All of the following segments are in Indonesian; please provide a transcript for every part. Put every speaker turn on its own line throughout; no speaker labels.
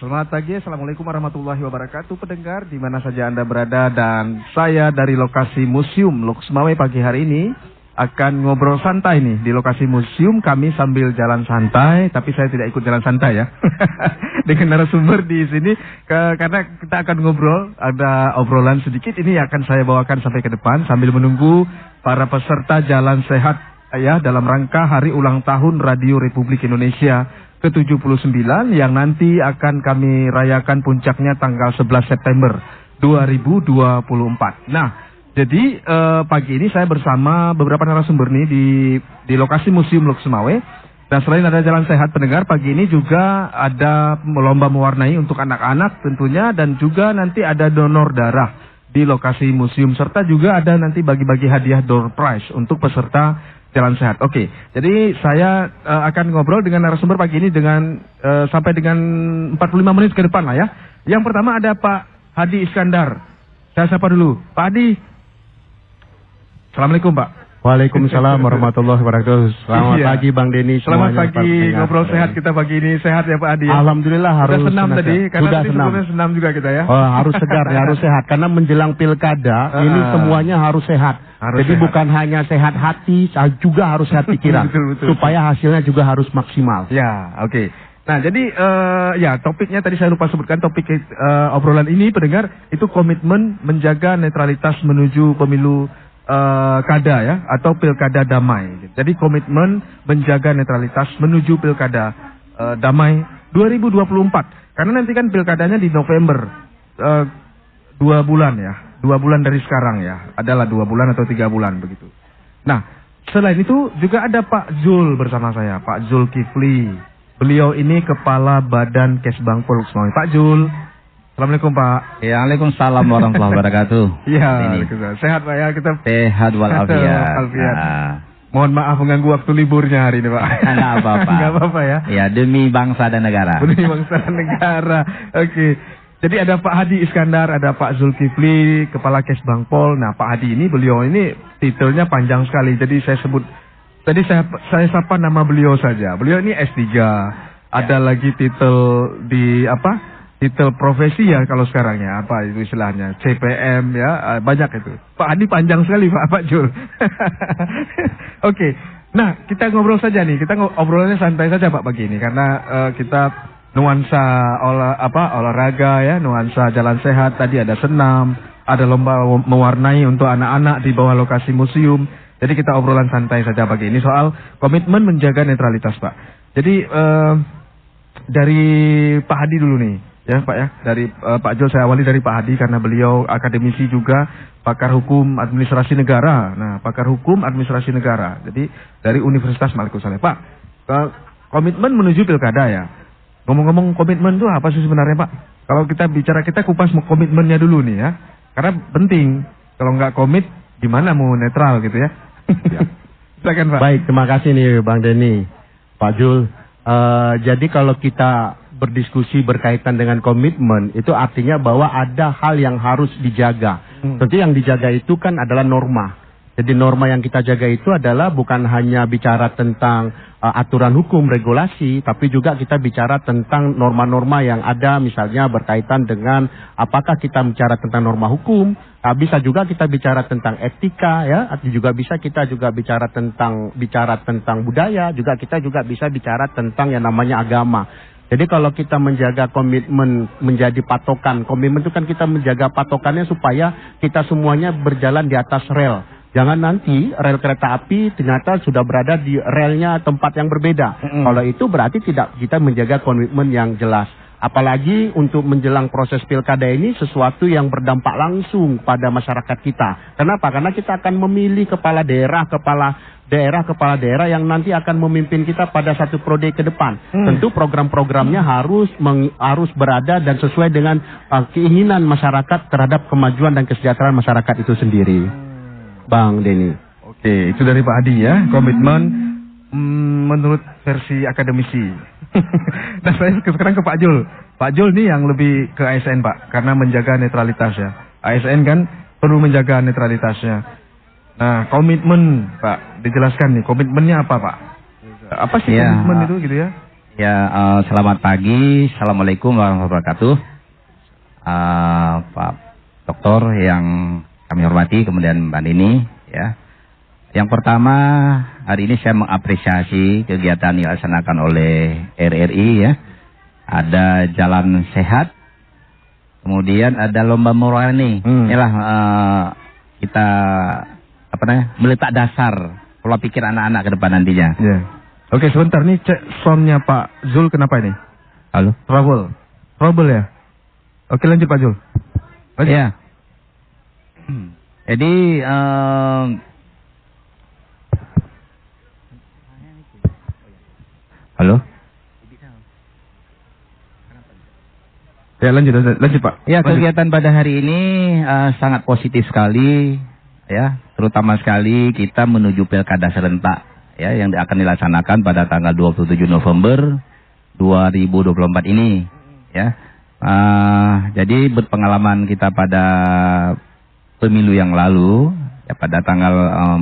Selamat pagi, Assalamualaikum warahmatullahi wabarakatuh pendengar di mana saja Anda berada, dan saya dari lokasi Museum Lok Semawe pagi hari ini akan ngobrol santai nih di lokasi museum kami sambil jalan santai, tapi saya tidak ikut jalan santai ya. Dengan narasumber di sini karena kita akan ngobrol, ada obrolan sedikit ini akan saya bawakan sampai ke depan sambil menunggu para peserta jalan sehat ya dalam rangka hari ulang tahun Radio Republik Indonesia ke-79 yang nanti akan kami rayakan puncaknya tanggal 11 September 2024. Nah, jadi pagi ini saya bersama beberapa narasumber nih di lokasi Museum Lok Semawe. Dan selain ada jalan sehat pendengar, pagi ini juga ada lomba mewarnai untuk anak-anak tentunya, dan juga nanti ada donor darah di lokasi museum, serta juga ada nanti bagi-bagi hadiah door prize untuk peserta jalan sehat. Oke, jadi saya akan ngobrol dengan narasumber pagi ini dengan sampai dengan 45 menit ke depan lah ya. Yang pertama ada Pak Hadi Iskandar. Saya sapa dulu, Pak Hadi. Assalamualaikum Pak.
Waalaikumsalam warahmatullahi wabarakatuh. Selamat pagi Bang Denny.
Selamat pagi, ngobrol sehat kita pagi ini. Sehat ya Pak Hadi ya?
Alhamdulillah, harus
sudah senam tadi, karena
sudah
tadi sebelumnya senam juga kita ya.
Oh, harus segar ya, harus sehat. Karena menjelang pilkada, ini semuanya harus sehat. Jadi bukan hanya sehat hati, juga harus sehat pikiran. Betul. Supaya hasilnya juga harus maksimal.
Ya, oke. Nah, jadi ya topiknya tadi saya lupa sebutkan, topik obrolan ini pendengar itu komitmen menjaga netralitas menuju pemilu kada ya, atau pilkada damai. Jadi komitmen menjaga netralitas menuju pilkada damai 2024. Karena nanti kan pilkadanya di November, 2 bulan ya, 2 bulan dari sekarang ya, adalah 2 bulan atau 3 bulan begitu. Nah, selain itu juga ada Pak Zul bersama saya, Pak Zulkifli. Beliau ini Kepala Badan Kesbangpol Lok Semawe. Pak Zul. Assalamualaikum Pak.
Ya, Waalaikumsalam warahmatullahi wabarakatuh.
Iya, sehat Pak ya, kita
sehat walafiat.
Mohon maaf mengganggu waktu liburnya hari ini Pak.
Enggak apa-apa.
Enggak apa-apa ya.
Ya, demi bangsa dan negara.
Demi bangsa dan negara. Oke. Jadi ada Pak Hadi Iskandar, ada Pak Zulkifli, Kepala Kesbangpol. Nah, Pak Hadi ini, beliau ini titelnya panjang sekali. Jadi saya sebut, tadi saya sapa nama beliau saja. Beliau ini S3. Ada lagi titel di apa? Titel profesi ya kalau sekarang ya, apa itu istilahnya, CPM ya, banyak itu. Pak Hadi panjang sekali Pak Jul. Oke, nah kita ngobrol saja nih, kita obrolannya santai saja Pak pagi ini, karena kita nuansa olahraga ya, nuansa jalan sehat, tadi ada senam, ada lomba mewarnai untuk anak-anak di bawah lokasi museum. Jadi kita obrolan santai saja pagi ini soal komitmen menjaga netralitas Pak. Jadi dari Pak Hadi dulu nih. Ya Pak ya, dari Pak Jul saya awali dari Pak Hadi karena beliau akademisi juga, pakar hukum administrasi negara. Nah, pakar hukum administrasi negara. Jadi dari Universitas Maluku Saleh. Pak, komitmen menuju pilkada ya. Ngomong-ngomong komitmen itu apa sih sebenarnya Pak? Kalau kita bicara, kita kupas komitmennya dulu nih ya. Karena penting, kalau nggak komit gimana mau netral gitu ya. Silakan Pak.
Baik, terima kasih nih Bang Denny, Pak Jul. Jadi kalau kita berdiskusi berkaitan dengan komitmen, itu artinya bahwa ada hal yang harus dijaga. Tentu yang dijaga itu kan adalah norma. Jadi norma yang kita jaga itu adalah bukan hanya bicara tentang aturan hukum, regulasi, tapi juga kita bicara tentang norma-norma yang ada, misalnya berkaitan dengan apakah kita bicara tentang norma hukum, bisa juga kita bicara tentang etika ya, juga bisa kita juga bicara tentang budaya, juga kita juga bisa bicara tentang yang namanya agama. Jadi kalau kita menjaga komitmen menjadi patokan, komitmen itu kan kita menjaga patokannya supaya kita semuanya berjalan di atas rel. Jangan nanti rel kereta api ternyata sudah berada di relnya tempat yang berbeda. Kalau itu berarti tidak kita menjaga komitmen yang jelas. Apalagi untuk menjelang proses pilkada ini sesuatu yang berdampak langsung pada masyarakat kita. Kenapa? Karena kita akan memilih kepala daerah yang nanti akan memimpin kita pada satu periode ke depan. Tentu program-programnya harus berada dan sesuai dengan keinginan masyarakat terhadap kemajuan dan kesejahteraan masyarakat itu sendiri. Bang Denny.
Oke, itu dari Pak Hadi ya, komitmen menurut versi akademisi. Nah, saya sekarang ke Pak Jul. Pak Jul nih yang lebih ke ASN Pak, karena menjaga netralitas ya. ASN kan perlu menjaga netralitasnya. Nah, komitmen Pak, dijelaskan nih, komitmennya apa Pak? Apa sih komitmen itu gitu ya?
Ya, selamat pagi. Assalamualaikum warahmatullahi wabarakatuh. Pak Doktor yang kami hormati, kemudian Mbak Nini, ya. Yang pertama, hari ini saya mengapresiasi kegiatan yang dilaksanakan oleh RRI, ya. Ada jalan sehat, kemudian ada lomba morani. Inilah kita meletak dasar pola pikir anak-anak ke depan nantinya.
Ya. Oke, sebentar nih, cek soundnya Pak Zul kenapa ini?
Halo?
Trouble ya? Oke, lanjut Pak Zul. Lanjut.
Ya. Jadi halo?
Ya, lanjut Pak.
Ya,
Lanjut.
kegiatan pada hari ini sangat positif sekali, ya. Terutama sekali kita menuju pilkada serentak, ya, yang akan dilaksanakan pada tanggal 27 November 2024 ini, ya. Jadi berpengalaman kita pada pemilu yang lalu, ya, pada tanggal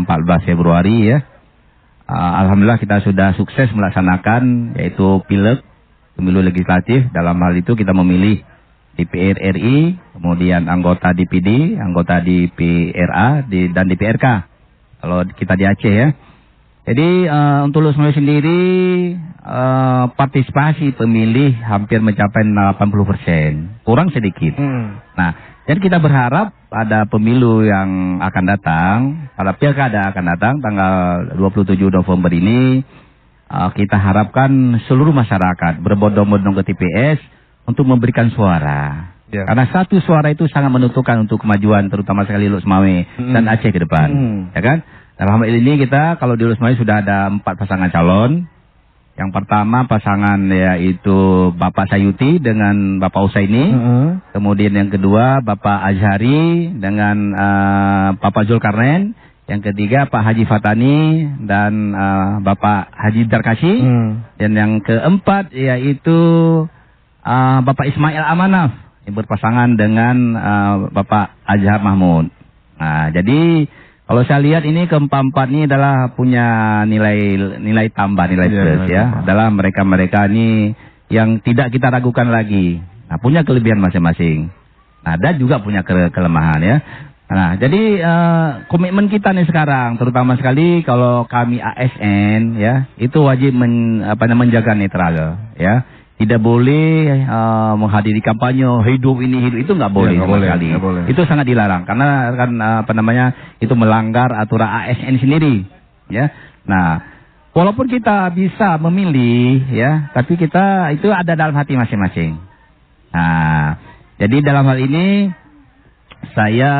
14 Februari, ya. Alhamdulillah kita sudah sukses melaksanakan, yaitu pileg, pemilu legislatif. Dalam hal itu kita memilih DPR RI, kemudian anggota DPD, anggota DPRA, dan DPRK. Kalau kita di Aceh, ya. Jadi untuk Lok Sumawwe sendiri partisipasi pemilih hampir mencapai 80%, kurang sedikit. Nah, jadi kita berharap pada pemilu yang akan datang, pada pilkada akan datang tanggal 27 November ini, kita harapkan seluruh masyarakat berbondong-bondong ke TPS untuk memberikan suara.
Ya.
Karena satu suara itu sangat menentukan untuk kemajuan, terutama sekali Lok Sumawwe dan Aceh ke depan, ya kan? Dalam hal ini kita kalau di Lok Sumawwe sudah ada 4 pasangan calon. Yang pertama pasangan yaitu Bapak Sayuti dengan Bapak Usaini. Kemudian yang kedua Bapak Azhari dengan Bapak Zulkarnain. Yang ketiga Pak Haji Fatani dan Bapak Haji Darkasi. Dan yang keempat yaitu Bapak Ismail Amanaf yang berpasangan dengan Bapak Azhar Mahmud. Nah, jadi kalau saya lihat ini keempat-empat ini adalah punya nilai tambah, nilai plus, ya. Adalah mereka-mereka ini yang tidak kita ragukan lagi. Nah, punya kelebihan masing-masing. Nah, dan juga punya kelemahan, ya. Nah, jadi komitmen kita nih sekarang, terutama sekali kalau kami ASN, ya, itu wajib menjaga netral, ya. Tidak boleh menghadiri kampanye hidup ini hidup itu nggak boleh sama sekali. Itu sangat dilarang karena kan itu melanggar aturan ASN sendiri, ya. Nah, walaupun kita bisa memilih, ya, tapi kita itu ada dalam hati masing-masing. Nah, jadi dalam hal ini saya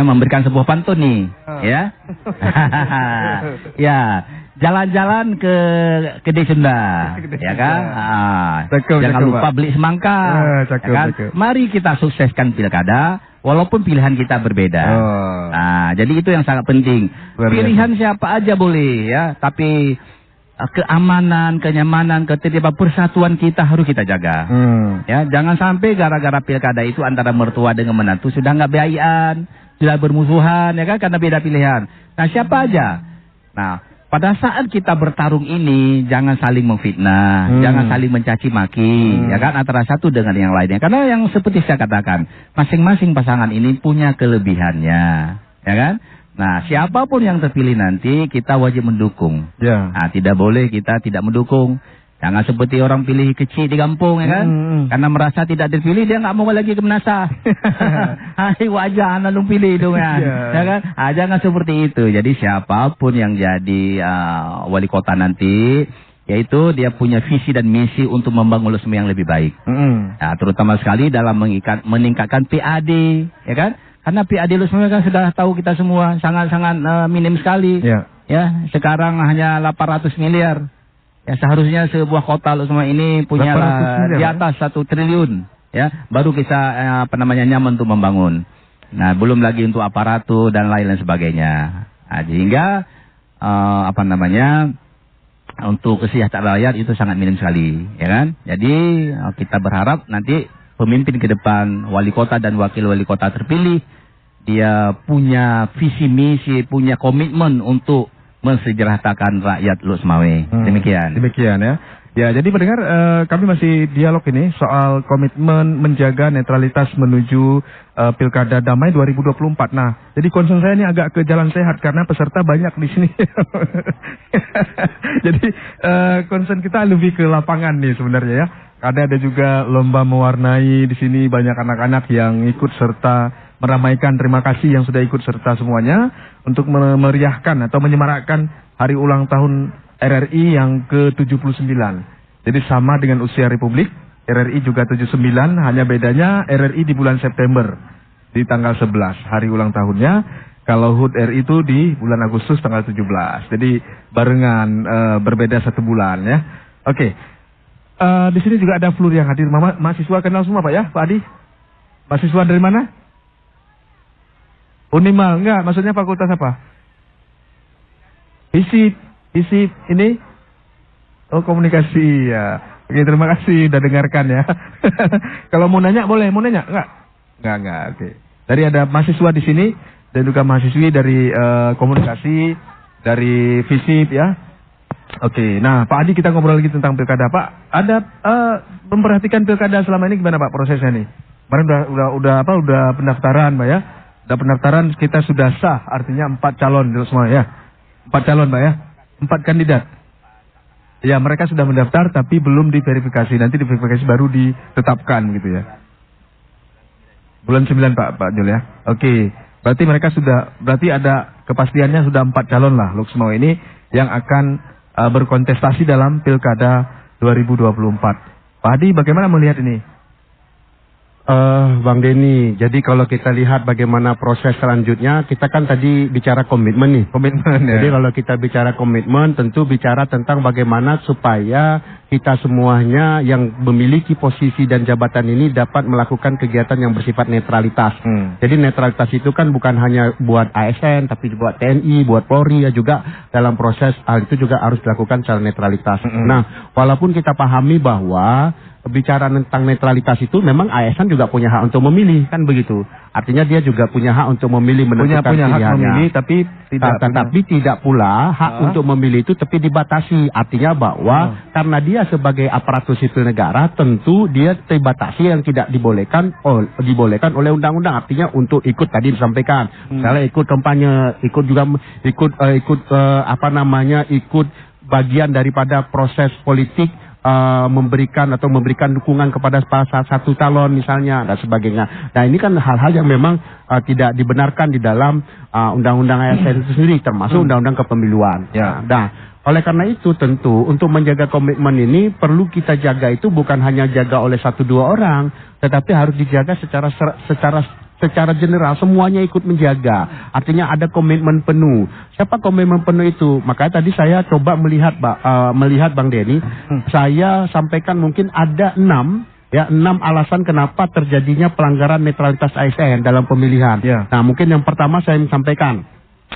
memberikan sebuah pantun nih, ya. Ya, jalan-jalan ke Sunda, ya kan? Jangan lupa beli semangka, ya kan? Mari kita sukseskan pilkada, walaupun pilihan kita berbeda. Nah, jadi itu yang sangat penting. Pilihan siapa aja boleh, ya, tapi keamanan, kenyamanan, ketertiban, persatuan kita harus kita jaga. Ya, jangan sampai gara-gara pilkada itu antara mertua dengan menantu sudah nggak baik-an, sudah bermusuhan, ya kan, karena beda pilihan. Nah, siapa aja? Nah, pada saat kita bertarung ini, jangan saling memfitnah, jangan saling mencaci maki, ya kan, antara satu dengan yang lainnya. Karena yang seperti saya katakan, masing-masing pasangan ini punya kelebihannya, ya kan? Nah, siapapun yang terpilih nanti, kita wajib mendukung. Nah, tidak boleh kita tidak mendukung. Jangan seperti orang pilih kecil di kampung, ya kan? Karena merasa tidak terpilih, dia nggak mau lagi ke Menasa. Hai, wajah anak lu pilih dong, ya kan? Jangan seperti itu. Jadi siapapun yang jadi wali kota nanti, yaitu dia punya visi dan misi untuk membangun Lok Sumawwe yang lebih baik. Nah, terutama sekali dalam meningkatkan PAD, ya kan? Karena PAD Lok Sumawwe kan sudah tahu kita semua sangat-sangat minim sekali. Ya, sekarang hanya 800 miliar. Ya, seharusnya sebuah kota Lok Sumawwe ini punya di atas 1 triliun, ya, baru kita nyaman untuk membangun. Nah, belum lagi untuk aparatur dan lain-lain sebagainya. Nah, sehingga untuk kesejahteraan rakyat itu sangat minim sekali, ya kan? Jadi kita berharap nanti pemimpin ke depan, wali kota dan wakil wali kota terpilih, dia punya visi misi, punya komitmen untuk mensejahterakan rakyat Lok Sumawwe. Demikian,
ya. Ya, jadi pendengar, kami masih dialog ini soal komitmen menjaga netralitas menuju Pilkada Damai 2024. Nah, jadi concern saya ini agak ke jalan sehat karena peserta banyak di sini. Jadi concern kita lebih ke lapangan nih sebenarnya ya. Ada juga lomba mewarnai di sini, banyak anak-anak yang ikut serta meramaikan. Terima kasih yang sudah ikut serta semuanya untuk memeriahkan atau menyemarakkan hari ulang tahun RRI yang ke-79. Jadi sama dengan usia Republik, RRI juga 79, hanya bedanya RRI di bulan September, di tanggal 11, hari ulang tahunnya. Kalau HUT RI itu di bulan Agustus tanggal 17. Jadi barengan, berbeda 1 bulan ya. Oke. Di sini juga ada Flur yang hadir. Mahasiswa kenal semua Pak ya, Pak Adi? Mahasiswa dari mana? Unima, enggak, maksudnya fakultas apa? Isi ini? Oh, komunikasi ya. Oke, terima kasih udah dengarkan ya. Kalau mau nanya boleh, mau nanya? Enggak, oke. Dari ada mahasiswa di sini dan juga mahasiswi dari komunikasi, dari FISIP ya. Oke, nah Pak Adi kita ngobrol lagi tentang pilkada. Pak, ada memperhatikan pilkada selama ini gimana Pak prosesnya nih? Kemarin udah pendaftaran Pak ya. Udah pendaftaran kita sudah sah, artinya 4 calon semua ya. 4 calon Pak ya. 4 kandidat. Ya, mereka sudah mendaftar tapi belum diverifikasi. Nanti diverifikasi baru ditetapkan gitu ya. Bulan 9 Pak Jul ya. Oke. Berarti ada kepastiannya sudah 4 calon lah Luxmau ini yang akan berkontestasi dalam Pilkada 2024. Pak Adi bagaimana melihat ini?
Bang Denny, jadi kalau kita lihat bagaimana proses selanjutnya, kita kan tadi bicara komitmen nih.
Komitmen ya.
Jadi kalau kita bicara komitmen, tentu bicara tentang bagaimana supaya kita semuanya yang memiliki posisi dan jabatan ini dapat melakukan kegiatan yang bersifat netralitas. Jadi netralitas itu kan bukan hanya buat ASN, tapi buat TNI, buat Polri ya juga dalam proses hal itu juga harus dilakukan secara netralitas. Nah, walaupun kita pahami bahwa bicara tentang netralitas itu memang ASN juga punya hak untuk memilih, kan begitu. Artinya dia juga punya hak untuk memilih menentukan
punya
pilihannya.
Hak memilih tapi
tidak pula hak untuk memilih itu tapi dibatasi. Artinya bahwa karena dia sebagai aparatur sipil negara tentu dia dibatasi yang tidak dibolehkan oleh undang-undang. Artinya untuk ikut tadi disampaikan, misalnya ikut kampanye, ikut ikut bagian daripada proses politik, memberikan dukungan kepada salah satu calon misalnya dan sebagainya. Nah ini kan hal-hal yang memang tidak dibenarkan di dalam undang-undang ASN itu sendiri, termasuk undang-undang kepemiluan.
Ya.
Nah oleh karena itu tentu untuk menjaga komitmen ini perlu kita jaga itu bukan hanya jaga oleh 1-2 orang, tetapi harus dijaga secara general, semuanya ikut menjaga. Artinya ada komitmen penuh. Siapa komitmen penuh itu? Makanya tadi saya coba melihat Bang Denny, saya sampaikan mungkin ada 6 alasan kenapa terjadinya pelanggaran netralitas ASN dalam pemilihan. Nah, mungkin yang pertama saya sampaikan.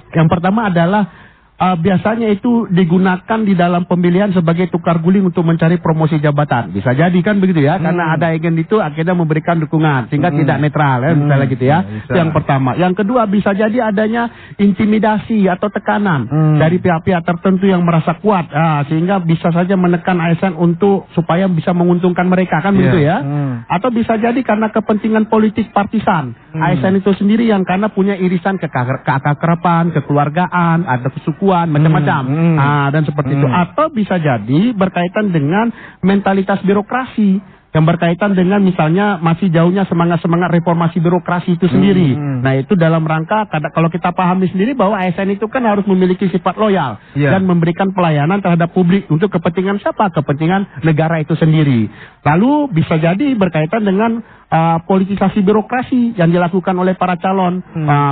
Yang pertama adalah biasanya itu digunakan di dalam pemilihan sebagai tukar guling untuk mencari promosi jabatan. Bisa jadi kan begitu ya, karena ada agen itu akhirnya memberikan dukungan sehingga tidak netral ya, misalnya gitu ya. Itu yang pertama. Yang kedua bisa jadi adanya intimidasi atau tekanan dari pihak-pihak tertentu yang merasa kuat, sehingga bisa saja menekan ASN untuk supaya bisa menguntungkan mereka kan begitu ya. Atau bisa jadi karena kepentingan politik partisan. ASN itu sendiri yang karena punya irisan keakraban, kekeluargaan, ada kesukuan macam-macam, dan seperti itu. Atau bisa jadi berkaitan dengan mentalitas birokrasi yang berkaitan dengan misalnya masih jauhnya semangat reformasi birokrasi itu sendiri. Nah itu dalam rangka kalau kita pahami sendiri bahwa ASN itu kan harus memiliki sifat loyal dan memberikan pelayanan terhadap publik untuk kepentingan siapa? Kepentingan negara itu sendiri. Lalu bisa jadi berkaitan dengan politisasi birokrasi yang dilakukan oleh para calon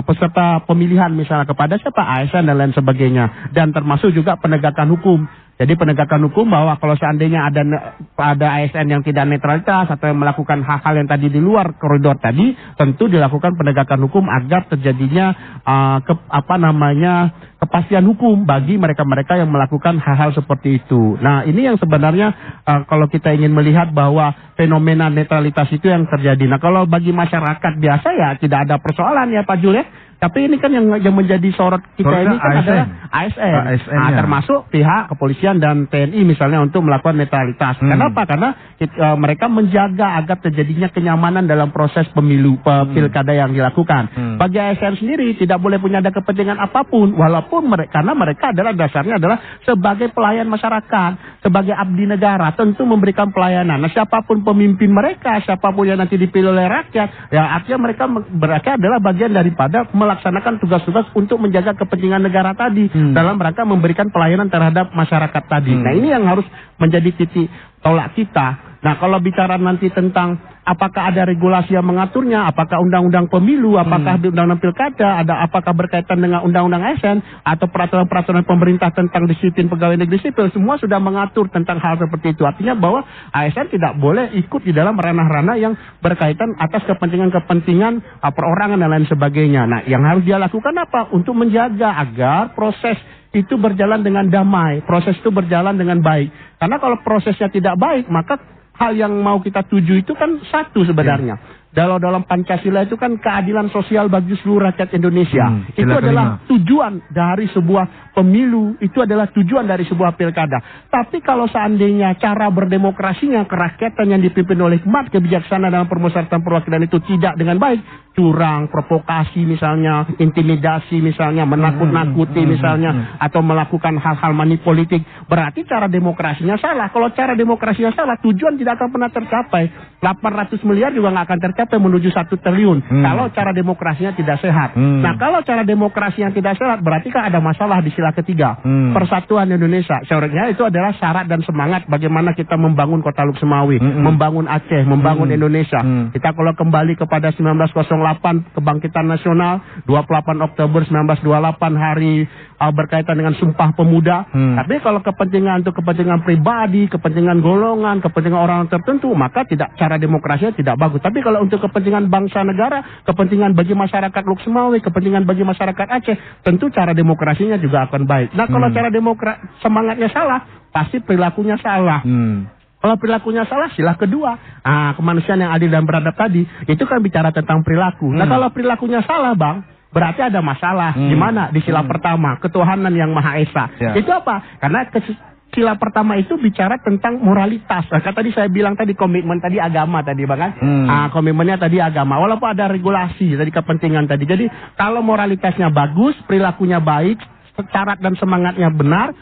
peserta pemilihan misalnya kepada siapa? ASN dan lain sebagainya. Dan termasuk juga penegakan hukum. Jadi penegakan hukum bahwa kalau seandainya ada ASN yang tidak netralitas atau yang melakukan hal-hal yang tadi di luar koridor tadi, tentu dilakukan penegakan hukum agar terjadinya kepastian hukum bagi mereka-mereka yang melakukan hal-hal seperti itu. Nah, ini yang sebenarnya kalau kita ingin melihat bahwa fenomena netralitas itu yang terjadi. Nah, kalau bagi masyarakat biasa ya tidak ada persoalan ya Pak Jul ya. Tapi ini kan yang menjadi sorot kita ini kan adalah ASN. Termasuk pihak kepolisian dan TNI misalnya untuk melakukan netralitas. Kenapa? Karena mereka menjaga agar terjadinya kenyamanan dalam proses pemilu pilkada yang dilakukan. Bagi ASN sendiri tidak boleh punya ada kepentingan apapun, walaupun karena mereka adalah dasarnya adalah sebagai pelayan masyarakat, sebagai abdi negara, tentu memberikan pelayanan. Nah, siapapun pemimpin mereka, siapapun yang nanti dipilih oleh rakyat, ya artinya mereka adalah bagian daripada melaksanakan tugas-tugas untuk menjaga kepentingan negara tadi dalam rangka memberikan pelayanan terhadap masyarakat tadi. Nah, ini yang harus menjadi titik tolak kita. Nah, kalau bicara nanti tentang apakah ada regulasi yang mengaturnya, apakah undang-undang pemilu, apakah undang-undang pilkada, apakah berkaitan dengan undang-undang ASN atau peraturan-peraturan pemerintah tentang disiplin pegawai negeri sipil, semua sudah mengatur tentang hal seperti itu. Artinya bahwa ASN tidak boleh ikut di dalam ranah-ranah yang berkaitan atas kepentingan-kepentingan perorangan dan lain sebagainya. Nah, yang harus dia lakukan apa? Untuk menjaga agar proses itu berjalan dengan damai, proses itu berjalan dengan baik. Karena kalau prosesnya tidak baik, maka hal yang mau kita tuju itu kan satu sebenarnya. Dalam Pancasila itu kan keadilan sosial bagi seluruh rakyat Indonesia. Itu adalah tujuan dari sebuah pemilu, itu adalah tujuan dari sebuah pilkada. Tapi kalau seandainya cara berdemokrasinya kerakyatan yang dipimpin oleh hikmat kebijaksanaan dalam permusyawaratan perwakilan itu tidak dengan baik, curang, provokasi misalnya, intimidasi misalnya, menakut-nakuti misalnya, atau melakukan hal-hal manipolitik, berarti cara demokrasinya salah. Kalau cara demokrasinya salah, tujuan tidak akan pernah tercapai. 800 miliar juga nggak akan tercapai menuju 1 triliun. Kalau cara demokrasinya tidak sehat. Nah, kalau cara demokrasi yang tidak sehat, berarti kan ada masalah di sila ketiga. Persatuan Indonesia. Syaratnya itu adalah syarat dan semangat bagaimana kita membangun Kota Luk Semawi, membangun Aceh, membangun Indonesia. Kita kalau kembali kepada 1908 kebangkitan nasional, 28 Oktober 1928 hari berkaitan dengan Sumpah Pemuda. Tapi kalau kepentingan untuk kepentingan pribadi, kepentingan golongan, kepentingan orang tertentu, maka cara demokrasinya tidak bagus. Tapi kalau untuk kepentingan bangsa negara, kepentingan bagi masyarakat Luk Semawi, kepentingan bagi masyarakat Aceh, tentu cara demokrasinya juga akan baik. Nah, kalau cara semangatnya salah, pasti perilakunya salah. Kalau perilakunya salah, sila kedua, kemanusiaan yang adil dan beradab tadi, itu kan bicara tentang perilaku. Nah, kalau perilakunya salah, Bang, berarti ada masalah. Di mana? Di sila pertama, ketuhanan yang Maha Esa. Itu apa? Karena sila pertama itu bicara tentang moralitas. Nah, tadi saya bilang tadi komitmen tadi agama tadi, Bang kan? Komitmennya tadi agama. Walaupun ada regulasi tadi kepentingan tadi. Jadi kalau moralitasnya bagus, perilakunya baik, syarat dan semangatnya benar,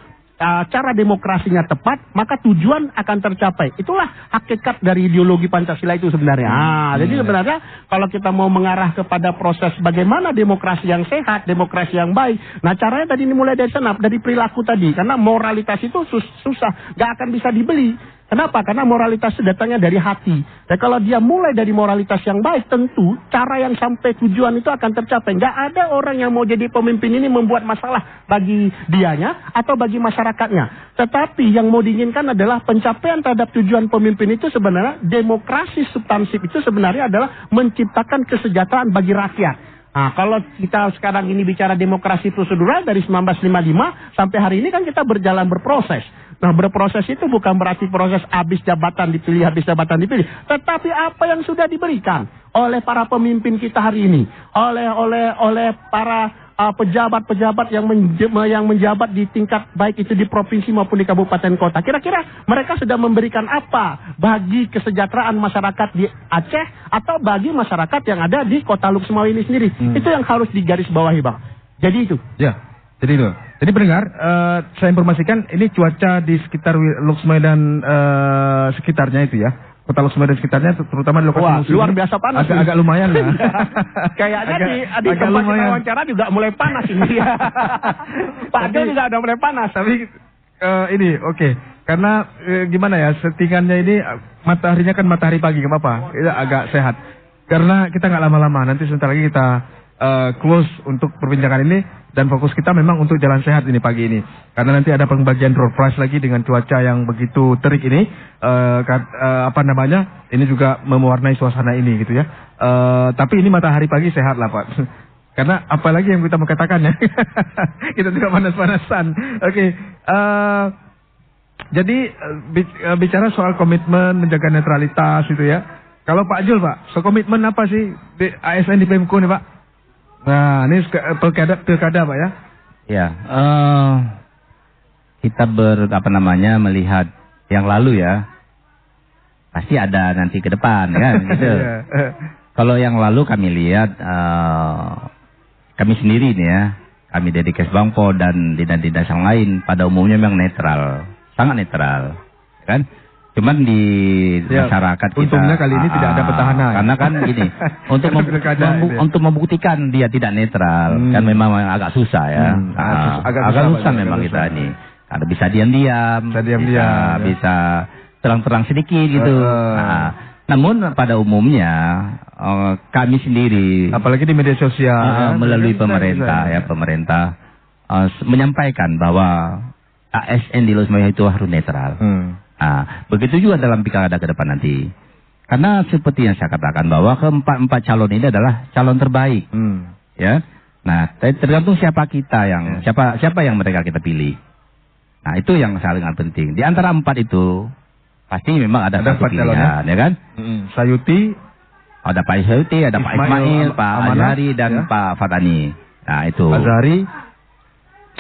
cara demokrasinya tepat, maka tujuan akan tercapai. Itulah hakikat dari ideologi Pancasila itu sebenarnya. Jadi sebenarnya kalau kita mau mengarah kepada proses bagaimana demokrasi yang sehat, demokrasi yang baik, nah caranya tadi mulai dari sana, dari perilaku tadi. Karena moralitas itu susah, gak akan bisa dibeli. Kenapa? Karena moralitas datangnya dari hati. Dan kalau dia mulai dari moralitas yang baik, tentu cara yang sampai tujuan itu akan tercapai. Nggak ada orang yang mau jadi pemimpin ini membuat masalah bagi dianya atau bagi masyarakatnya. Tetapi yang mau diinginkan adalah pencapaian terhadap tujuan pemimpin itu sebenarnya demokrasi substansif itu sebenarnya adalah menciptakan kesejahteraan bagi rakyat. Nah, kalau kita sekarang ini bicara demokrasi prosedural dari 1955 sampai hari ini kan kita berjalan berproses. Nah, berproses itu bukan berarti proses habis jabatan dipilih, tetapi apa yang sudah diberikan oleh para pemimpin kita hari ini, oleh para pejabat-pejabat yang menjabat di tingkat baik itu di provinsi maupun di kabupaten kota. Kira-kira mereka sudah memberikan apa bagi kesejahteraan masyarakat di Aceh atau bagi masyarakat yang ada di Kota Luk Semawi ini sendiri? Itu yang harus digarisbawahi, Bang. Jadi itu.
Ya, jadi itu. Jadi pendengar, saya informasikan ini cuaca di sekitar Luk Semawi dan sekitarnya itu ya. Kota Luk Semawi dan sekitarnya, terutama di lokasi museum.
Luar biasa panas.
Agak lumayan lah.
Kayaknya di tempat kita wawancara juga mulai panas ini. Pak Jo juga udah mulai panas.
Tapi ini oke. Karena gimana ya, settingannya ini mataharinya kan matahari pagi, nggak apa-apa. Agak sehat. Karena kita nggak lama-lama. Nanti sebentar lagi kita close untuk perbincangan ini. Dan fokus kita memang untuk jalan sehat ini pagi ini. Karena nanti ada pembagian door prize lagi dengan cuaca yang begitu terik ini. Ini juga mewarnai suasana ini gitu ya. Tapi ini matahari pagi sehat lah Pak. Karena apalagi yang kita mau katakan ya. Kita tidak panas-panasan. Oke. Jadi bicara soal komitmen menjaga netralitas itu ya. Kalau Pak Jul Pak, komitmen apa sih di ASN di Pemko nih Pak? Nah ini pilkada Pak ya.
Ya, kita melihat yang lalu ya, pasti ada nanti ke depan kan, gitu. Kalau yang lalu kami lihat, kami sendiri nih ya, kami dari Kesbangpo dan dinas-dinas yang lain pada umumnya memang netral, sangat netral, kan? Cuman di masyarakat kita,
untungnya kali ini tidak ada petahana.
Karena kan gini, untuk membuktikan dia tidak netral, kan memang agak susah ya. Agak susah memang kita ini. Karena bisa diam-diam, bisa terang-terang sedikit gitu. Namun pada umumnya kami sendiri,
apalagi di media sosial,
melalui pemerintah menyampaikan bahwa ASN di Losmaya itu harus netral. Nah, begitu juga dalam pilkada ke depan nanti. Karena seperti yang saya katakan bahwa keempat calon ini adalah calon terbaik. Ya. Nah, tergantung siapa yang mereka kita pilih. Nah, itu yang sangat penting. Di antara 4 itu pasti memang ada satu pilihan, ya kan?
Sayuti,
ada Pak Sayuti, ada Pak Ismail, Pak Azhari dan Pak Fatani. Nah, itu.
Azhari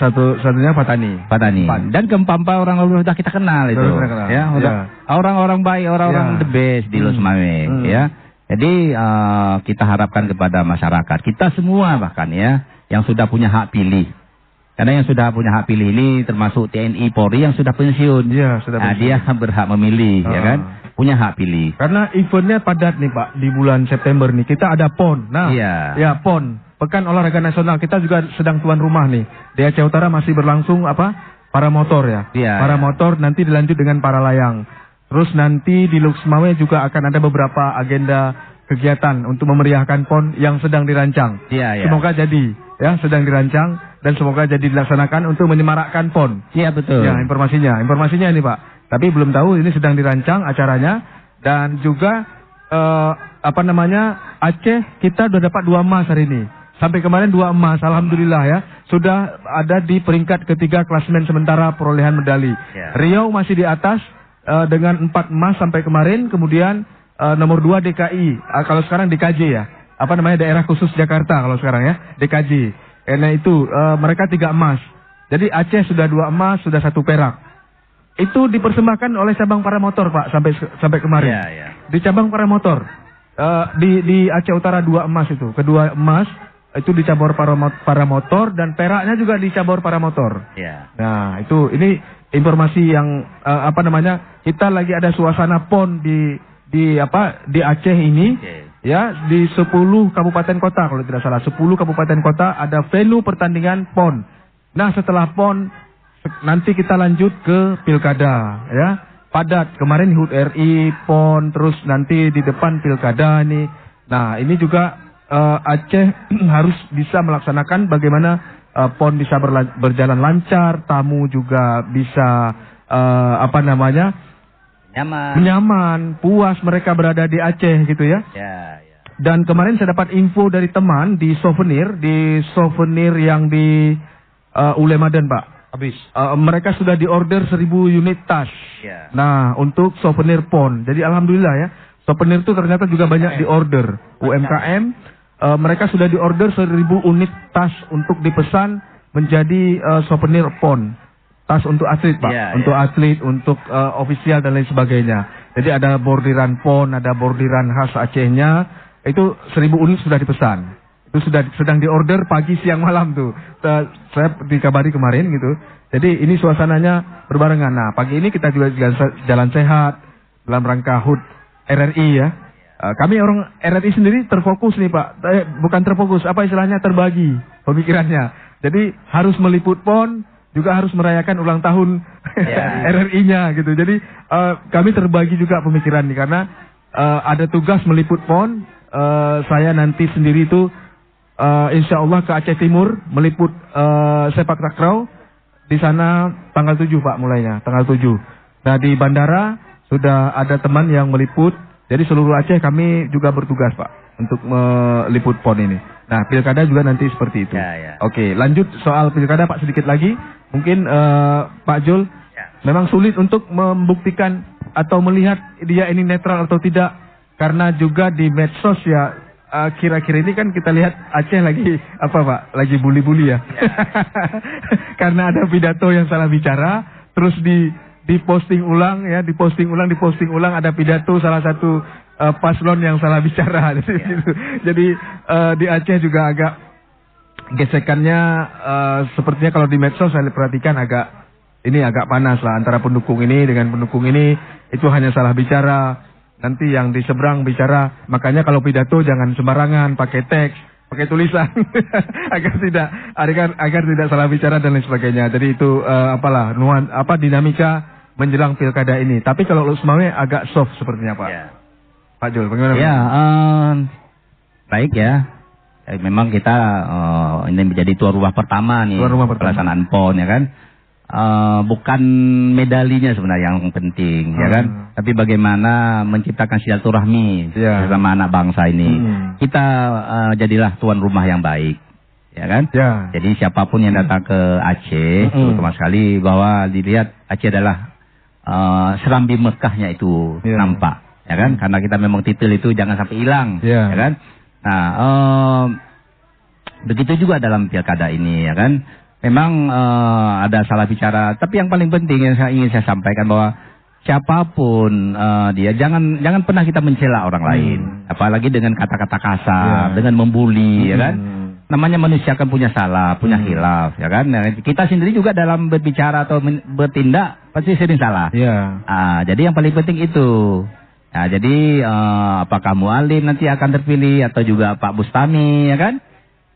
satunya Fatani.
Dan keempat orang sudah kita kenal itu. Ya, orang-orang baik, orang-orang the best di Losmaya, ya. Jadi kita harapkan kepada masyarakat, kita semua bahkan ya, yang sudah punya hak pilih. Karena yang sudah punya hak pilih ini termasuk TNI Polri yang sudah pensiun.
Iya, sudah pensiun.
Dia berhak memilih, ya kan? Punya hak pilih.
Karena eventnya padat nih Pak, di bulan September nih kita ada PON. Nah, ya PON. Pekan Olahraga Nasional, kita juga sedang tuan rumah nih. Di Aceh Utara masih berlangsung para motor ya. Para motor nanti dilanjut dengan para layang. Terus nanti di Losmaya juga akan ada beberapa agenda kegiatan untuk memeriahkan PON yang sedang dirancang. Semoga jadi ya, sedang dirancang dan semoga jadi dilaksanakan untuk menyemarakkan PON.
Iya betul.
Ya, informasinya ini Pak. Tapi belum tahu ini sedang dirancang acaranya dan juga Aceh kita udah dapat 2 emas hari ini. Sampai kemarin 2 emas, alhamdulillah ya. Sudah ada di peringkat ketiga klasemen sementara perolehan medali. Riau masih di atas dengan 4 emas sampai kemarin. Kemudian nomor 2 DKI. Kalau sekarang DKJ ya. Daerah khusus Jakarta kalau sekarang ya. DKJ. Karena itu mereka 3 emas. Jadi Aceh sudah 2 emas, sudah 1 perak. Itu dipersembahkan oleh cabang para motor Pak sampai kemarin. Di cabang para motor. Di Aceh Utara 2 emas itu. Kedua emas itu di cabur para motor dan peraknya juga di cabur para motor. Nah, ini informasi yang kita lagi ada suasana PON di Aceh ini. Ya, di 10 kabupaten kota kalau tidak salah. 10 kabupaten kota ada venue pertandingan PON. Nah, setelah PON nanti kita lanjut ke pilkada ya. Padat kemarin HUT RI, PON, terus nanti di depan pilkada nih. Nah, ini juga Aceh harus bisa melaksanakan bagaimana PON bisa berjalan lancar, tamu juga bisa nyaman, puas mereka berada di Aceh gitu ya. Dan kemarin saya dapat info dari teman di souvenir yang di Ulemaden Pak.
Habis.
Mereka sudah diorder 1000 unit tas. Nah, untuk souvenir PON. Jadi alhamdulillah ya, souvenir itu ternyata juga banyak diorder. UMKM mereka sudah diorder 1000 unit tas untuk dipesan menjadi souvenir PON. Tas untuk atlet Pak, untuk atlet, untuk ofisial dan lain sebagainya. Jadi ada bordiran PON, ada bordiran khas Acehnya. Itu 1000 unit sudah dipesan. Itu sedang diorder pagi, siang, malam tuh. Saya dikabari kemarin gitu. Jadi ini suasananya berbarengan. Nah, pagi ini kita juga jalan sehat dalam rangka HUT RRI ya. Kami orang RRI sendiri terfokus nih Pak. Bukan terfokus, istilahnya terbagi pemikirannya. Jadi harus meliput PON, juga harus merayakan ulang tahun RRI-nya gitu. Jadi kami terbagi juga pemikiran nih karena ada tugas meliput PON. Saya nanti sendiri itu insya Allah ke Aceh Timur meliput sepak takraw di sana tanggal 7 Pak mulainya, tanggal 7. Nah di bandara sudah ada teman yang meliput Jadi seluruh Aceh kami juga bertugas Pak untuk meliput PON ini. Nah, pilkada juga nanti seperti itu.
Ya.
Oke, lanjut soal pilkada Pak sedikit lagi. Mungkin Pak Jul, memang sulit untuk membuktikan atau melihat dia ini netral atau tidak. Karena juga di medsos ya, kira-kira ini kan kita lihat Aceh lagi, apa Pak, lagi bully-bully ya. Karena ada pidato yang salah bicara, terus diposting ulang ya, diposting ulang ada pidato salah satu paslon yang salah bicara. Jadi di Aceh juga agak gesekannya sepertinya kalau di medsos saya perhatikan agak panas lah antara pendukung ini dengan pendukung ini, itu hanya salah bicara. Nanti yang di seberang bicara, makanya kalau pidato jangan sembarangan, pakai teks, pakai tulisan agar tidak salah bicara dan lain sebagainya. Jadi itu dinamika menjelang pilkada ini. Tapi kalau Lok Semawe agak soft sepertinya Pak.
Ya.
Pak Jul, bagaimana?
Ya, baik ya. Memang kita ini menjadi tuan rumah pertama nih, pelaksanaan PON ya kan. Bukan medalinya sebenarnya yang penting ya kan, tapi bagaimana menciptakan silaturahmi bersama anak bangsa ini. Kita jadilah tuan rumah yang baik ya kan. Jadi siapapun yang datang ke Aceh, terutama sekali bahwa dilihat Aceh adalah serambi Mekahnya itu nampak ya kan, karena kita memang titel itu jangan sampai hilang ya kan. Nah, begitu juga dalam pilkada ini ya kan. Memang ada salah bicara, tapi yang paling penting yang ingin saya sampaikan bahwa siapapun dia jangan pernah kita mencela orang lain, apalagi dengan kata-kata kasar, dengan membuli ya kan. Namanya manusia kan punya salah, punya khilaf ya kan. Nah, kita sendiri juga dalam berbicara atau bertindak pasti sering salah. Jadi yang paling penting itu. Nah, jadi apakah Mualim nanti akan terpilih atau juga Pak Bustami ya kan?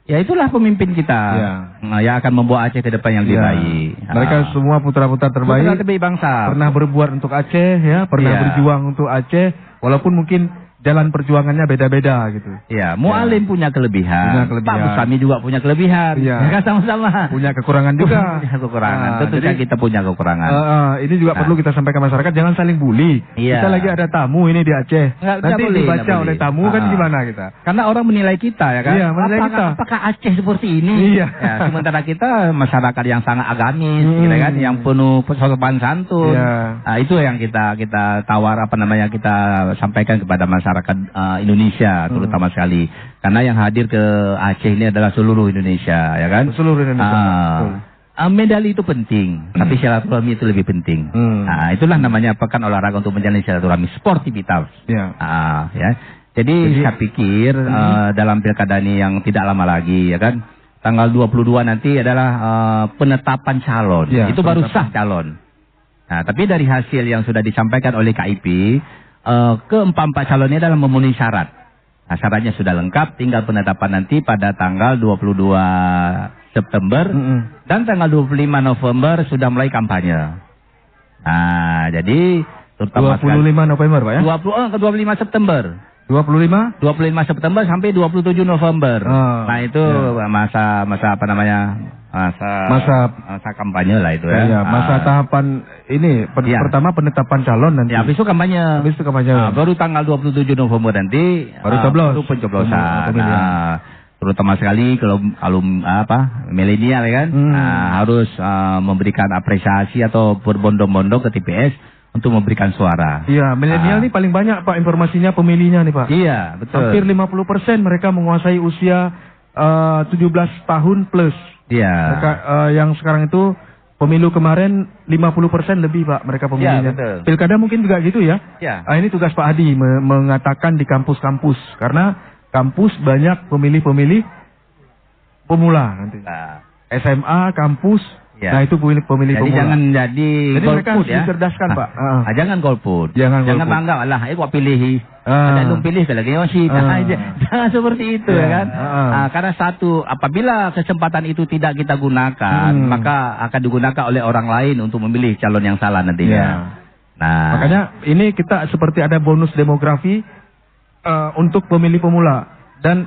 Ya itulah pemimpin kita yang akan membawa Aceh ke depan yang lebih baik.
Mereka semua putra-putra terbaik
bangsa.
Pernah berbuat untuk Aceh ya, pernah berjuang untuk Aceh, walaupun mungkin jalan perjuangannya beda-beda gitu.
Iya, Mualim punya kelebihan. Pak Bustami juga punya kelebihan. Ya kan, sama-sama.
Punya kekurangan juga.
Punya kekurangan. Tentu saja kita punya kekurangan.
Ini juga perlu kita sampaikan ke masyarakat, jangan saling bully. Kita lagi ada tamu ini di Aceh. Nanti dibaca oleh tamu kan gimana kita?
Karena orang menilai kita ya kan.
Iya, menilai kita.
Apakah Aceh seperti ini?
Iya.
Ya, sementara kita masyarakat yang sangat agamis, gitu kan, yang penuh sopan santun. Nah, itu yang kita kita sampaikan kepada masyarakat Indonesia terutama sekali, karena yang hadir ke Aceh ini adalah seluruh Indonesia ya kan.
Seluruh Indonesia.
Medali itu penting, tapi silaturahmi itu lebih penting. Itulah namanya pekan olahraga untuk menjalin silaturahmi, sportivitas. Ya. Jadi saya pikir dalam pilkada ini yang tidak lama lagi ya kan, tanggal 22 nanti adalah penetapan calon. Itu baru sah calon. Nah, tapi dari hasil yang sudah disampaikan oleh KIP, keempat calon ini adalah memenuhi syarat. Nah, syaratnya sudah lengkap, tinggal penetapan nanti pada tanggal 22 September dan tanggal 25 November sudah mulai kampanye. Nah, jadi terutama
25 November Pak ya?
25 September. 25 September sampai 27 November. Nah, itu masa kampanye lah itu ya.
Masa tahapan ini pertama penetapan calon nanti.
Habis itu kampanye. Baru tanggal 27 November nanti baru pencoblosan. Terutama sekali kalau milenial ya kan, harus memberikan apresiasi atau berbondong-bondong ke TPS untuk memberikan suara. Iya,
milenial ini paling banyak Pak informasinya pemilihnya nih Pak.
Iya, betul.
Hampir 50% mereka menguasai usia 17 tahun plus.
Iya.
Mereka, yang sekarang itu pemilu kemarin 50% lebih Pak mereka pemilihnya.
Betul.
Pilkada mungkin juga gitu ya. Ini tugas Pak Hadi mengatakan di kampus-kampus, karena kampus banyak pemilih-pemilih pemula nanti. SMA, kampus. Nah itu pemilih pemula.
Jangan jadi
golput ya. Dicerdaskan Pak.
Jangan golput. Jangan bangga lah. Kok pilih? Ada yang pilih lagi sih. Jangan seperti itu ya kan. Karena apabila kesempatan itu tidak kita gunakan, maka akan digunakan oleh orang lain untuk memilih calon yang salah nantinya. Nah,
makanya ini kita seperti ada bonus demografi untuk pemilih pemula. Dan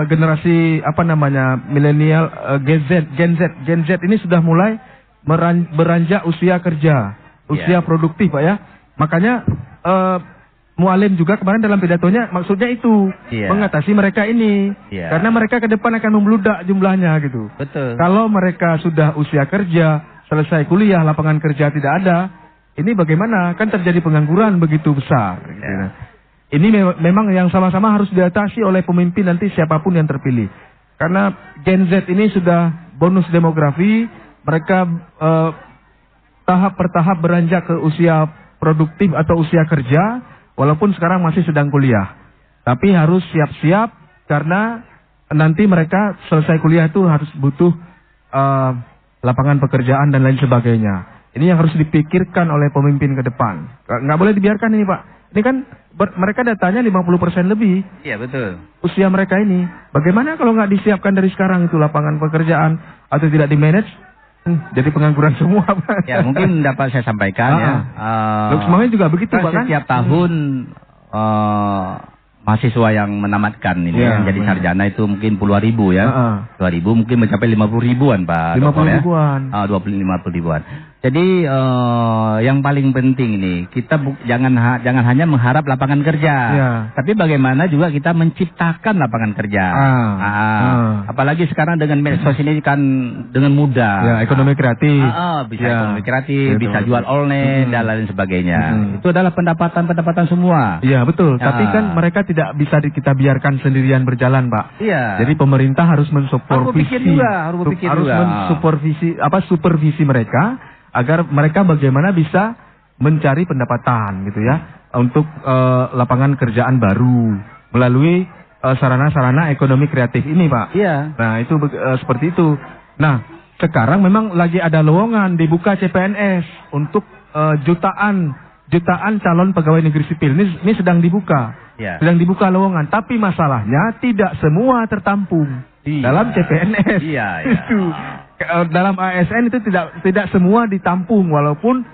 generasi milenial Gen Z ini sudah mulai beranjak usia kerja, usia produktif Pak ya. Makanya Mualim juga kemarin dalam pidatonya maksudnya itu mengatasi mereka ini. Karena mereka ke depan akan membludak jumlahnya gitu.
Betul.
Kalau mereka sudah usia kerja, selesai kuliah, lapangan kerja tidak ada, ini bagaimana? Kan terjadi pengangguran begitu besar. Gitu. Ini memang yang sama-sama harus diatasi oleh pemimpin nanti siapapun yang terpilih. Karena Gen Z ini sudah bonus demografi, mereka tahap per tahap beranjak ke usia produktif atau usia kerja, walaupun sekarang masih sedang kuliah. Tapi harus siap-siap karena nanti mereka selesai kuliah itu harus butuh lapangan pekerjaan dan lain sebagainya. Ini yang harus dipikirkan oleh pemimpin ke depan. Nggak boleh dibiarkan ini Pak. Ini kan mereka datanya 50% lebih.
Iya betul.
Usia mereka ini. Bagaimana kalau nggak disiapkan dari sekarang itu lapangan pekerjaan atau tidak di-manage? Jadi pengangguran semua Pak.
Ya mungkin dapat saya sampaikan ya.
Semuanya juga begitu Pak kan?
Setiap tahun mahasiswa yang menamatkan ini yang jadi sarjana itu mungkin puluhan ribu ya. 2.000 mungkin mencapai 50 ribuan Pak.
50 ribuan.
50 ribuan. Jadi yang paling penting ini kita jangan hanya mengharap lapangan kerja, tapi bagaimana juga kita menciptakan lapangan kerja. Apalagi sekarang dengan medsos ini kan dengan mudah.
Ya, ekonomi kreatif.
Bisa ekonomi kreatif, bisa jual online dan lain sebagainya. Itu adalah pendapatan semua.
Iya betul. Tapi kan mereka tidak bisa kita biarkan sendirian berjalan Pak.
Iya.
Jadi pemerintah harus mensupervisi.
Harus
supervisi mereka. Agar mereka bagaimana bisa mencari pendapatan gitu ya untuk lapangan kerjaan baru melalui sarana-sarana ekonomi kreatif ini Pak.
Iya.
Nah itu seperti itu. Nah sekarang memang lagi ada lowongan dibuka CPNS untuk jutaan calon pegawai negeri sipil. Ini sedang dibuka, sedang dibuka lowongan. Tapi masalahnya tidak semua tertampung dalam CPNS. Itu. Dalam ASN itu tidak semua ditampung walaupun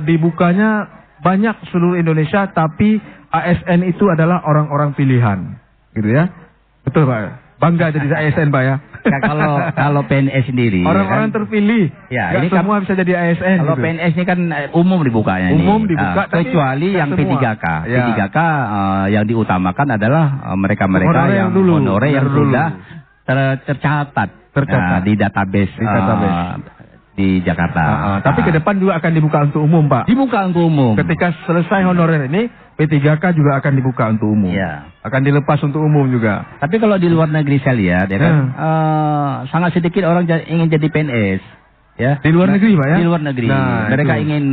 dibukanya banyak seluruh Indonesia, tapi ASN itu adalah orang-orang pilihan, gitu ya. Betul Pak. Bangga jadi ASN Pak ya.
Nah, kalau PNS sendiri
orang-orang kan terpilih.
Ya,
ini semua bisa jadi ASN.
Kalau
gitu.
PNS ini kan umum dibukanya
umum
ini.
Dibuka
kecuali yang P3K. P3K yang diutamakan adalah mereka-mereka yang honorer yang sudah tercatat. Di database di Jakarta.
Tapi ke depan juga akan dibuka untuk umum Pak.
Dibuka untuk umum.
Ketika selesai honorer ini, P3K juga akan dibuka untuk umum. Akan dilepas untuk umum juga.
Tapi kalau di luar negeri saya lihat ya kan, sangat sedikit orang ingin jadi PNS. Ya.
Di luar negeri Pak ya?
Di luar negeri. Mereka ingin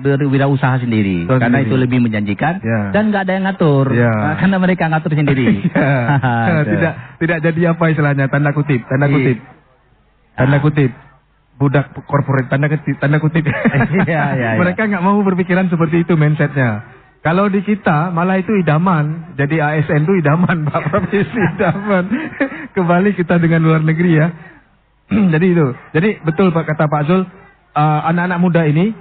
berwirausaha sendiri. Karena itu lebih menjanjikan. Dan nggak ada yang ngatur. Karena mereka ngatur sendiri.
Tidak jadi apa istilahnya, tanda kutip. Budak korporat, tanda kutip. Mereka nggak mau berpikiran seperti itu mindsetnya. Kalau di kita malah itu idaman. Jadi ASN itu idaman Pak, profesi idaman. Kembali kita dengan luar negeri ya. Jadi itu. Jadi betul Pak kata Pak Zul, anak-anak muda ini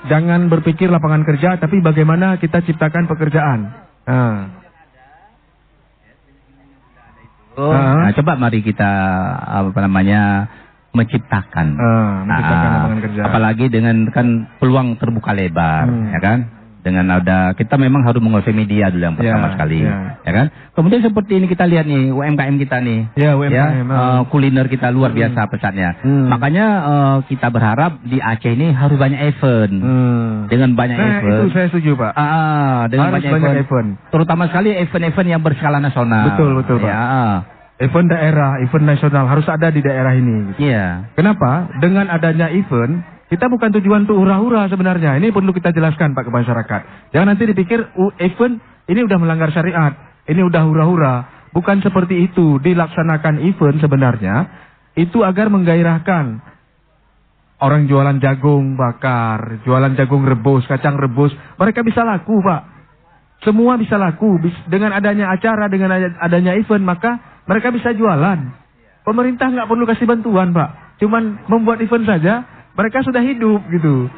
jangan berpikir lapangan kerja, tapi bagaimana kita ciptakan pekerjaan.
Nah, coba mari kita menciptakan
lapangan kerja.
Apalagi dengan kan peluang terbuka lebar, ya kan? Dengan kita memang harus menguasai media dulu yang pertama sekali, ya kan? Kemudian seperti ini kita lihat nih UMKM kita nih, kuliner kita luar biasa pesatnya. Makanya kita berharap di Aceh ini harus banyak event, dengan banyak event.
Itu saya setuju Pak.
Dengan harus banyak event, terutama sekali event-event yang berskala nasional.
Betul Pak. Event daerah, event nasional harus ada di daerah ini. Kenapa? Dengan adanya event, kita bukan tujuan untuk hura-hura sebenarnya. Ini perlu kita jelaskan Pak ke masyarakat. Jangan nanti dipikir event ini udah melanggar syariat, ini udah hura-hura. Bukan seperti itu. Dilaksanakan event sebenarnya itu agar menggairahkan orang jualan jagung bakar, jualan jagung rebus, kacang rebus. Mereka bisa laku Pak. Semua bisa laku. Dengan adanya acara, dengan adanya event, maka mereka bisa jualan. Pemerintah nggak perlu kasih bantuan Pak. Cuman membuat event saja. Mereka sudah hidup gitu.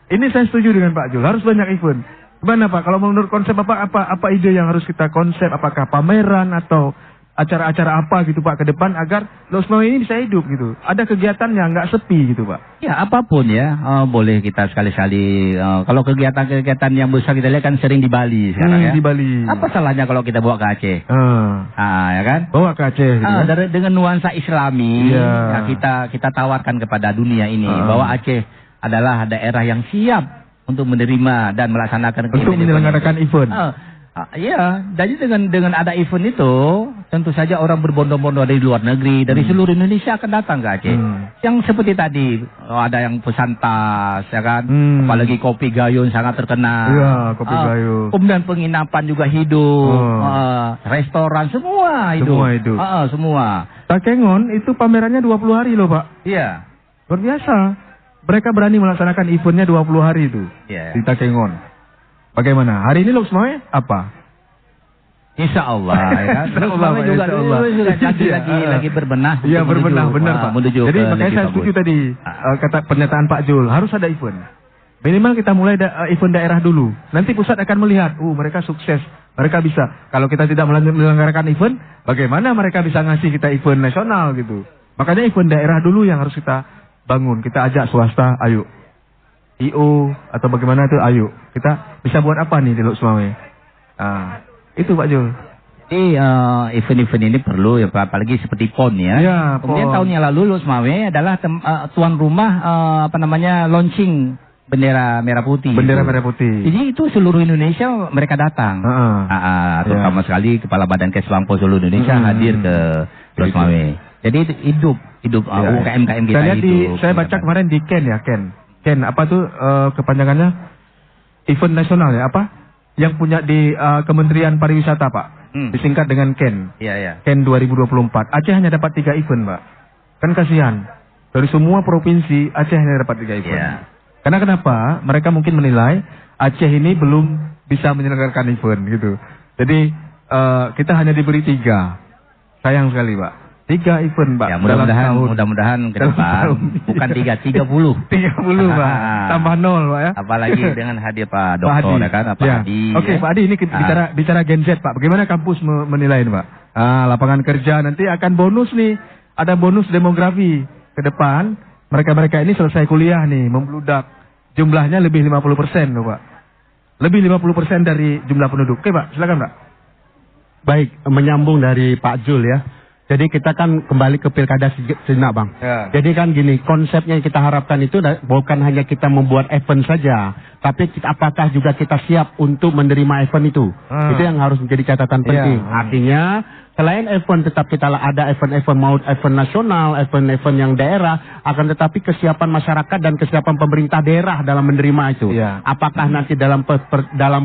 Ini saya setuju dengan Pak Jul. Harus banyak event. Gimana Pak? Kalau menurut konsep apa ide yang harus kita konsep? Apakah pameran atau acara-acara apa gitu Pak ke depan agar Lok Sumawe ini bisa hidup gitu. Ada kegiatannya, nggak sepi gitu Pak.
Ya apapun ya, boleh kita sekali-sekali. Kalau kegiatan-kegiatan yang besar kita lihat kan sering di Bali sekarang ya.
Di Bali.
Apa salahnya kalau kita bawa ke Aceh? Ya kan?
Bawa ke Aceh. Gitu kan?
Dengan nuansa Islami,
ya,
kita tawarkan kepada dunia ini bahwa Aceh adalah daerah yang siap untuk menerima dan melaksanakan
untuk menyelenggarakan event.
Iya, jadi dengan ada event itu, tentu saja orang berbondong-bondong dari luar negeri, dari seluruh Indonesia akan datang ke Aceh. Yang seperti tadi, ada yang pesan tas, ya kan? Apalagi kopi gayung sangat terkenal.
Iya, kopi gayung.
Kemudian penginapan juga hidup, restoran semua hidup.
Semua hidup.
Semua.
Takengon itu pamerannya 20 hari loh Pak.
Iya.
Luar biasa. Mereka berani melaksanakan eventnya 20 hari itu di Takengon. Bagaimana? Hari ini Lok Sumawe apa?
Insya Allah ya kan. Lok Sumawe juga lagi berbenah.
Iya berbenah, benar Pak. Jadi makanya saya setuju tadi kata pernyataan Pak Jul, harus ada event. Minimal kita mulai event daerah dulu. Nanti pusat akan melihat, mereka sukses, mereka bisa. Kalau kita tidak menyelenggarakan event, bagaimana mereka bisa ngasih kita event nasional gitu. Makanya event daerah dulu yang harus kita bangun. Kita ajak swasta, ayo. IO atau bagaimana itu, ayo. Kita bisa buat apa nih di Lok Sumawe? Itu Pak Jul.
Jadi event-event ini perlu ya Pak, apalagi seperti PON ya. Kemudian tahun yang lalu Lok Sumawe adalah tuan rumah launching bendera merah putih.
Bendera merah putih.
Jadi itu seluruh Indonesia mereka datang. Terutama sekali Kepala Badan Kes Lampau seluruh Indonesia hadir ke Lok Sumawe. Jadi itu hidup UKM-UKM kita.
Saya baca kemarin di Ken apa tuh kepanjangannya? Event nasional ya apa? Yang punya di Kementerian Pariwisata Pak. Disingkat dengan Ken.
Iya.
Ken 2024. Aceh hanya dapat 3 event Pak. Kan kasihan. Dari semua provinsi Aceh hanya dapat 3 event. Karena kenapa? Mereka mungkin menilai Aceh ini belum bisa menyelenggarakan event gitu. Jadi kita hanya diberi 3. Sayang sekali Pak. 3 event Pak.
Ya mudah-mudahan ke depan bukan 3, 30.
30 Pak. Tambah 0 Pak ya.
Apalagi dengan hadir Pak Dokter ya kan, Pak Adi.
Oke Pak Adi, ini bicara Gen Z Pak. Bagaimana kampus menilai ini Pak? Lapangan kerja nanti akan bonus nih. Ada bonus demografi ke depan. Mereka-mereka ini selesai kuliah nih, membludak. Jumlahnya lebih 50% loh Pak. Lebih 50% dari jumlah penduduk. Oke Pak, silakan Pak.
Baik, menyambung dari Pak Jul ya. Jadi kita kan kembali ke pilkada sejenak Bang. Jadi kan gini, konsepnya yang kita harapkan itu bukan hanya kita membuat event saja, tapi apakah juga kita siap untuk menerima event itu. Itu yang harus menjadi catatan penting. Artinya selain event tetap kita ada event-event mau event nasional, event-event yang daerah, akan tetapi kesiapan masyarakat dan kesiapan pemerintah daerah dalam menerima itu. Apakah nanti dalam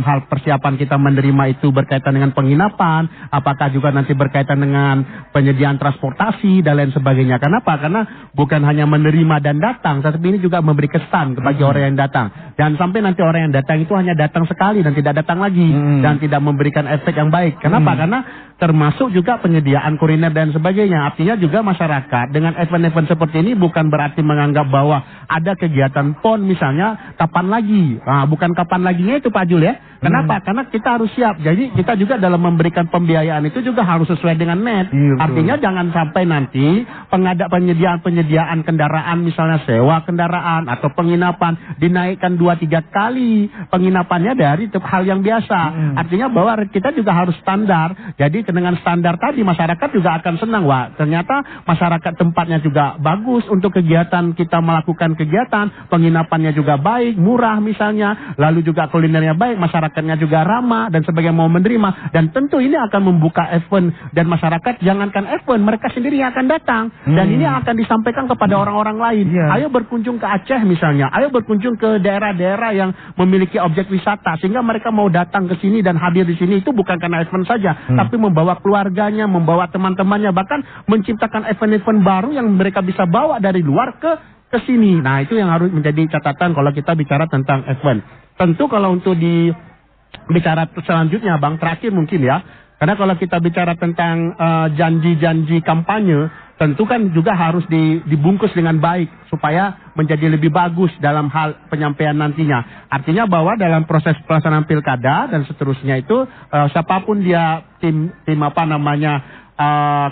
hal persiapan kita menerima itu berkaitan dengan penginapan, apakah juga nanti berkaitan dengan penyediaan transportasi dan lain sebagainya. Kenapa? Karena bukan hanya menerima dan datang, tetapi ini juga memberi kesan bagi orang yang datang. Dan sampai nanti orang yang datang itu hanya datang sekali dan tidak datang lagi dan tidak memberikan efek yang baik. Kenapa? Karena termasuk juga penyediaan kuliner dan sebagainya. Artinya juga masyarakat dengan event-event seperti ini bukan berarti menganggap bahwa ada kegiatan PON misalnya kapan lagi. Bukan kapan laginya itu Pak Jul ya. Kenapa? Karena kita harus siap. Jadi kita juga dalam memberikan pembiayaan itu juga harus sesuai dengan net. Artinya jangan sampai nanti penyediaan kendaraan misalnya sewa kendaraan atau penginapan dinaikkan 2-3 kali penginapannya dari hal yang biasa. Artinya bahwa kita juga harus standar. Jadi dengan standar tadi masyarakat juga akan senang. Wah, ternyata masyarakat tempatnya juga bagus untuk kegiatan, kita melakukan kegiatan, penginapannya juga baik, murah misalnya, lalu juga kulinernya baik, masyarakatnya juga ramah dan sebagainya mau menerima. Dan tentu ini akan membuka event dan masyarakat jangankan event, mereka sendiri yang akan datang. Dan ini akan disampaikan kepada orang-orang lain. Ayo berkunjung ke Aceh misalnya, ayo berkunjung ke daerah-daerah yang memiliki objek wisata sehingga mereka mau datang ke sini dan hadir di sini itu bukan karena event saja, tapi membawa keluarganya, membawa teman-temannya, bahkan menciptakan event-event baru yang mereka bisa bawa dari luar ke sini. Nah, itu yang harus menjadi catatan kalau kita bicara tentang event. Tentu kalau untuk bicara selanjutnya Bang, terakhir mungkin ya. Karena kalau kita bicara tentang janji-janji kampanye, tentu kan juga harus dibungkus dengan baik supaya menjadi lebih bagus dalam hal penyampaian nantinya. Artinya bahwa dalam proses pelaksanaan pilkada dan seterusnya itu siapapun dia tim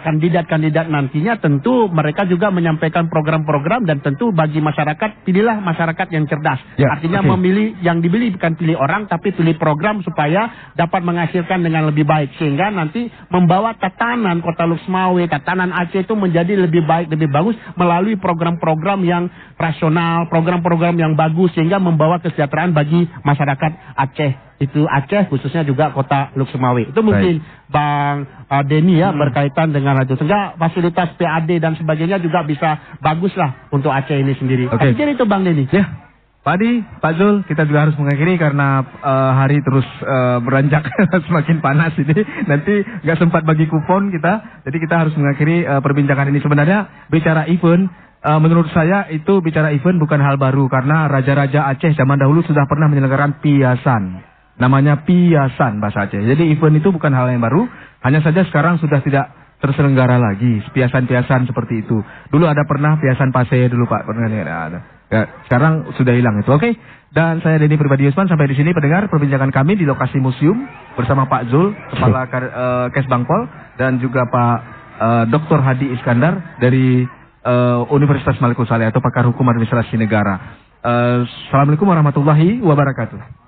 kandidat-kandidat nantinya tentu mereka juga menyampaikan program-program dan tentu bagi masyarakat pilihlah masyarakat yang cerdas.
Ya,
Artinya
oke.
memilih yang dibeli bukan pilih orang tapi pilih program supaya dapat menghasilkan dengan lebih baik sehingga nanti membawa tatanan Kota Lux Mawai, tatanan Aceh itu menjadi lebih baik, lebih bagus melalui program-program yang rasional, program-program yang bagus sehingga membawa kesejahteraan bagi masyarakat Aceh. Itu Aceh khususnya juga Kota Lux Mawai. Itu mungkin Bang Denny ya berkaitan dengan itu. Sehingga fasilitas PAD dan sebagainya juga bisa bagus lah untuk Aceh ini sendiri.
Oke.
Jadi itu Bang Denny.
Ya, Pak Adi, Pak Zul, kita juga harus mengakhiri karena hari terus beranjak semakin panas ini. Nanti nggak sempat bagi kupon kita, jadi kita harus mengakhiri perbincangan ini. Sebenarnya bicara event, menurut saya itu bicara event bukan hal baru karena raja-raja Aceh zaman dahulu sudah pernah menyelenggarakan piasan. Namanya piasan bahasa Aceh. Jadi event itu bukan hal yang baru, hanya saja sekarang sudah tidak terselenggara lagi piasan-piasan seperti itu. Dulu ada pernah piasan Pase dulu Pak, pernah ada. Ya, sekarang sudah hilang itu. Oke. Dan saya Denny Pribadi Yusman sampai di sini pendengar perbincangan kami di lokasi museum bersama Pak Zul, Kepala Kesbangpol dan juga Pak Dr. Hadi Iskandar dari Universitas Maluku Saleh atau pakar hukum administrasi negara. Assalamualaikum warahmatullahi wabarakatuh.